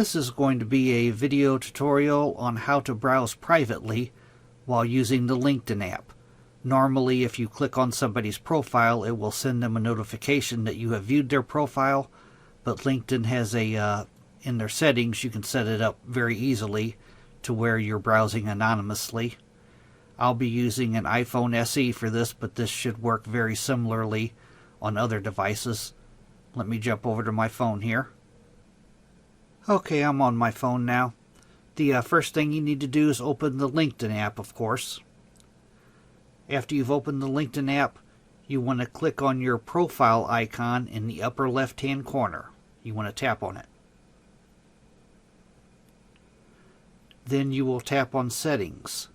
This is going to be a video tutorial on how to browse privately while using the LinkedIn app. Normally, if you click on somebody's profile, it will send them a notification that you have viewed their profile, but LinkedIn has in their settings, you can set it up very easily to where you're browsing anonymously. I'll be using an iPhone SE for this, but this should work very similarly on other devices. Let me jump over to my phone here. Okay, I'm on my phone now. The first thing you need to do is open the LinkedIn app, of course. After you've opened the LinkedIn app, you want to click on your profile icon in the upper left-hand corner. You want to tap on it. Then you will tap on Settings.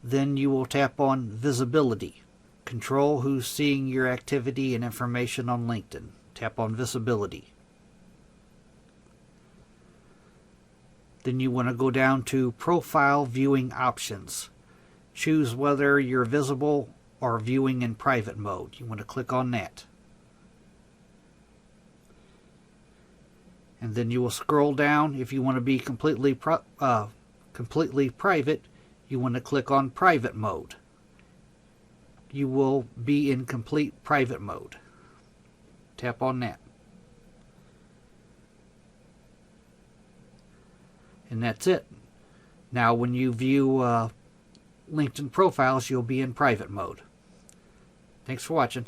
Then you will tap on Visibility. Control who's seeing your activity and information on LinkedIn. Tap on Visibility. Then you want to go down to Profile Viewing Options. Choose whether you're visible or viewing in private mode. You want to click on that. And then you will scroll down. If you want to be completely private, you want to click on Private Mode. You will be in complete private mode. Tap on that. And that's it. Now when you view LinkedIn profiles, you'll be in private mode. Thanks for watching.